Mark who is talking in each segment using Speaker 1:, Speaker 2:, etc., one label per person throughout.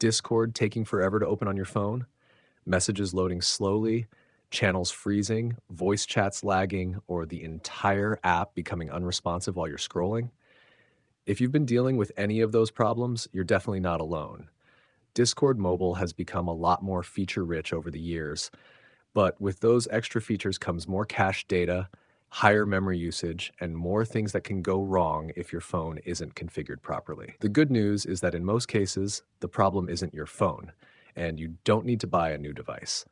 Speaker 1: Discord taking forever to open on your phone, messages loading slowly, channels freezing, voice chats lagging, or the entire app becoming unresponsive while you're scrolling. If you've been dealing with any of those problems, you're definitely not alone. Discord Mobile has become a lot more feature rich over the years, but with those extra features comes more cache data, higher memory usage, and more things that can go wrong if your phone isn't configured properly. The good news is that in most cases, the problem isn't your phone, and you don't need to buy a new device.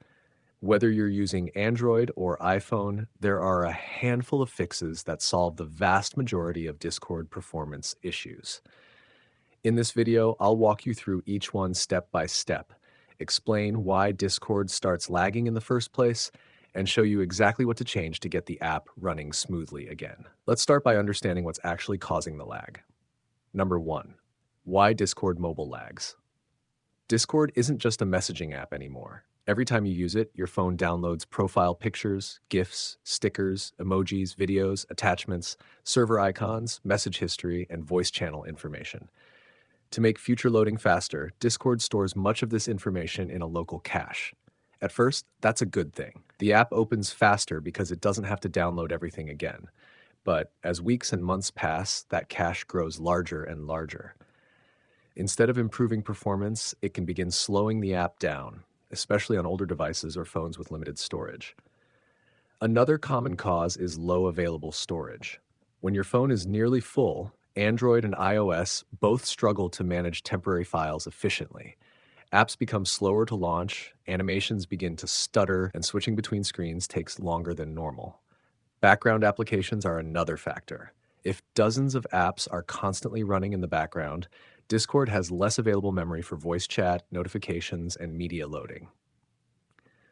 Speaker 1: Whether you're using Android or iPhone, there are a handful of fixes that solve the vast majority of Discord performance issues. In this video, I'll walk you through each one step by step, explain why Discord starts lagging in the first place, and show you exactly what to change to get the app running smoothly again. Let's start by understanding what's actually causing the lag. Number 1. Why Discord mobile lags. Discord isn't just a messaging app anymore. Every time you use it, your phone downloads profile pictures, GIFs, stickers, emojis, videos, attachments, server icons, message history, and voice channel information. To make future loading faster, Discord stores much of this information in a local cache. At first, that's a good thing. The app opens faster because it doesn't have to download everything again. But as weeks and months pass, that cache grows larger and larger. Instead of improving performance, it can begin slowing the app down, especially on older devices or phones with limited storage. Another common cause is low available storage. When your phone is nearly full, Android and iOS both struggle to manage temporary files efficiently. Apps become slower to launch, animations begin to stutter, and switching between screens takes longer than normal. Background applications are another factor. If dozens of apps are constantly running in the background, Discord has less available memory for voice chat, notifications, and media loading.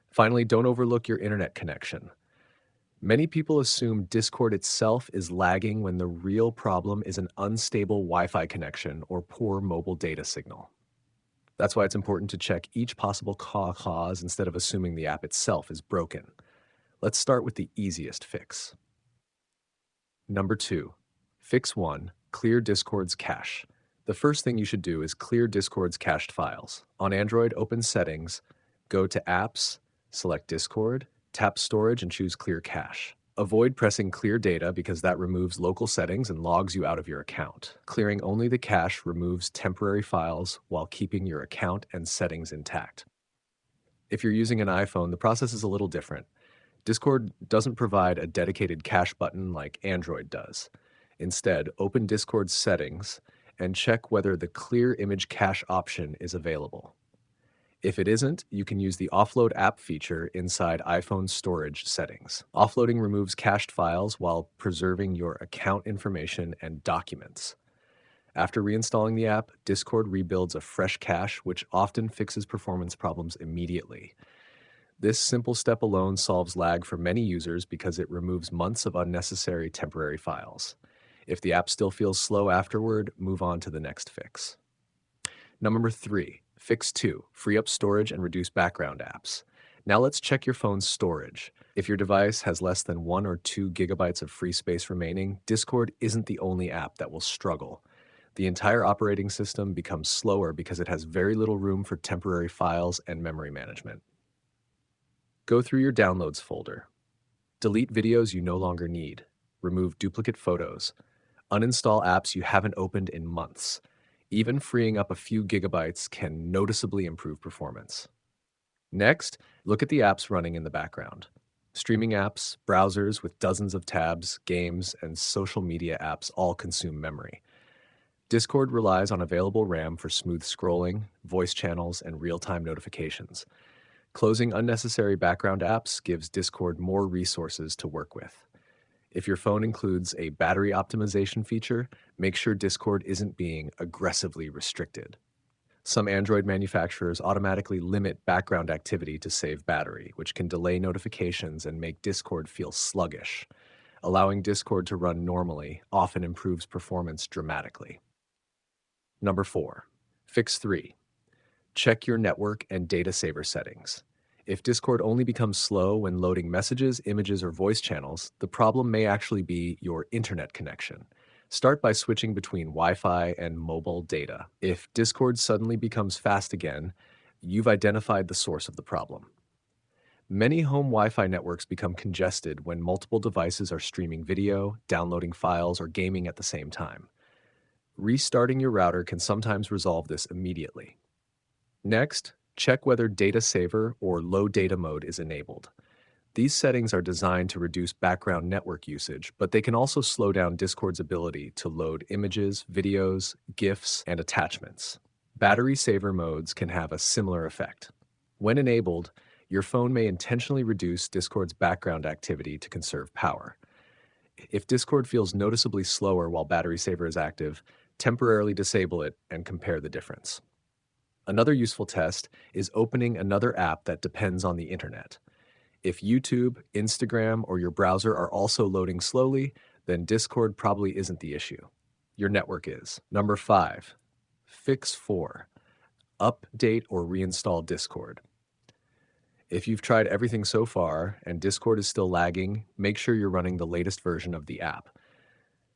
Speaker 1: Finally, don't overlook your internet connection. Many people assume Discord itself is lagging when the real problem is an unstable Wi-Fi connection or poor mobile data signal. That's why it's important to check each possible cause instead of assuming the app itself is broken. Let's start with the easiest fix. Number 2. Fix 1. Clear Discord's cache. The first thing you should do is clear Discord's cached files. On Android, open Settings, go to Apps, select Discord, tap Storage and choose Clear Cache. Avoid pressing Clear Data because that removes local settings and logs you out of your account. Clearing only the cache removes temporary files while keeping your account and settings intact. If you're using an iPhone, the process is a little different. Discord doesn't provide a dedicated cache button like Android does. Instead, open Discord's settings and check whether the Clear Image Cache option is available. If it isn't, you can use the Offload app feature inside iPhone storage settings. Offloading removes cached files while preserving your account information and documents. After reinstalling the app, Discord rebuilds a fresh cache, which often fixes performance problems immediately. This simple step alone solves lag for many users because it removes months of unnecessary temporary files. If the app still feels slow afterward, move on to the next fix. Number 3. Fix 2. Free up storage and reduce background apps. Now let's check your phone's storage. If your device has less than 1 or 2 gigabytes of free space remaining, Discord isn't the only app that will struggle. The entire operating system becomes slower because it has very little room for temporary files and memory management. Go through your Downloads folder. Delete videos you no longer need. Remove duplicate photos. Uninstall apps you haven't opened in months. Even freeing up a few gigabytes can noticeably improve performance. Next, look at the apps running in the background. Streaming apps, browsers with dozens of tabs, games, and social media apps all consume memory. Discord relies on available RAM for smooth scrolling, voice channels, and real-time notifications. Closing unnecessary background apps gives Discord more resources to work with. If your phone includes a battery optimization feature, make sure Discord isn't being aggressively restricted. Some Android manufacturers automatically limit background activity to save battery, which can delay notifications and make Discord feel sluggish. Allowing Discord to run normally often improves performance dramatically. Number 4. Fix 3. Check your network and data saver settings. If Discord only becomes slow when loading messages, images, or voice channels, the problem may actually be your internet connection. Start by switching between Wi-Fi and mobile data. If Discord suddenly becomes fast again, you've identified the source of the problem. Many home Wi-Fi networks become congested when multiple devices are streaming video, downloading files, or gaming at the same time. Restarting your router can sometimes resolve this immediately. Next, check whether Data Saver or Low Data Mode is enabled. These settings are designed to reduce background network usage, but they can also slow down Discord's ability to load images, videos, GIFs, and attachments. Battery saver modes can have a similar effect. When enabled, your phone may intentionally reduce Discord's background activity to conserve power. If Discord feels noticeably slower while battery saver is active, temporarily disable it and compare the difference. Another useful test is opening another app that depends on the internet. If YouTube, Instagram, or your browser are also loading slowly, then Discord probably isn't the issue. Your network is. Number 5. Fix 4. Update or reinstall Discord. If you've tried everything so far and Discord is still lagging, make sure you're running the latest version of the app.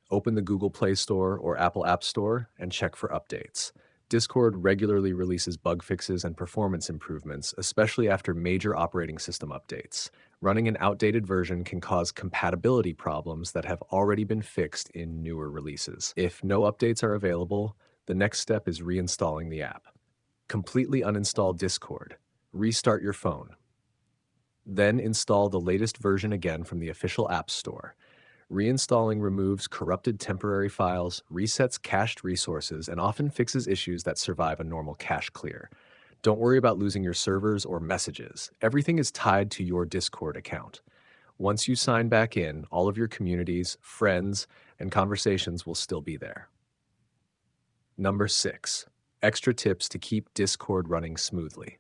Speaker 1: Open the Google Play Store or Apple App Store and check for updates. Discord regularly releases bug fixes and performance improvements, especially after major operating system updates. Running an outdated version can cause compatibility problems that have already been fixed in newer releases. If no updates are available, the next step is reinstalling the app. Completely uninstall Discord. Restart your phone. Then install the latest version again from the official App Store. Reinstalling removes corrupted temporary files, resets cached resources, and often fixes issues that survive a normal cache clear. Don't worry about losing your servers or messages. Everything is tied to your Discord account. Once you sign back in, all of your communities, friends, and conversations will still be there. Number 6. Extra tips to keep Discord running smoothly.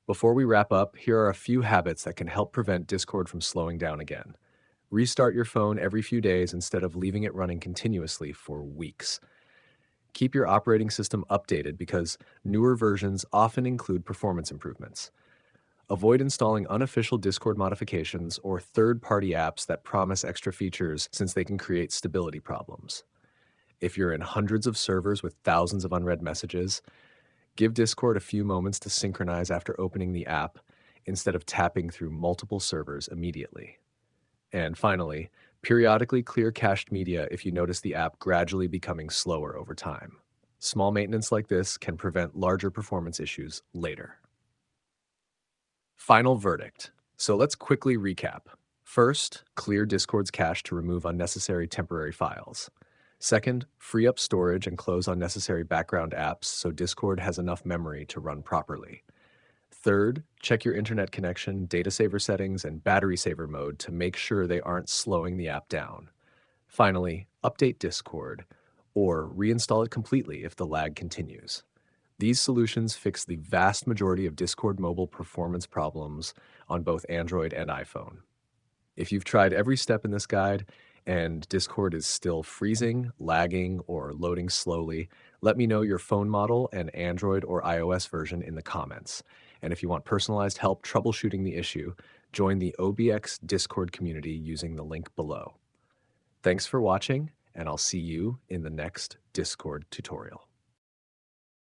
Speaker 1: Before we wrap up, here are a few habits that can help prevent Discord from slowing down again. Restart your phone every few days instead of leaving it running continuously for weeks. Keep your operating system updated because newer versions often include performance improvements. Avoid installing unofficial Discord modifications or third-party apps that promise extra features since they can create stability problems. If you're in hundreds of servers with thousands of unread messages, give Discord a few moments to synchronize after opening the app instead of tapping through multiple servers immediately. And finally, periodically clear cached media if you notice the app gradually becoming slower over time. Small maintenance like this can prevent larger performance issues later. Final verdict. So let's quickly recap. First, clear Discord's cache to remove unnecessary temporary files. Second, free up storage and close unnecessary background apps so Discord has enough memory to run properly. Third, check your internet connection, data saver settings, and battery saver mode to make sure they aren't slowing the app down. Finally, update Discord or reinstall it completely if the lag continues. These solutions fix the vast majority of Discord mobile performance problems on both Android and iPhone. If you've tried every step in this guide and Discord is still freezing, lagging, or loading slowly, let me know your phone model and Android or iOS version in the comments. And if you want personalized help troubleshooting the issue, join the OBX Discord community using the link below. Thanks for watching, and I'll see you in the next Discord tutorial.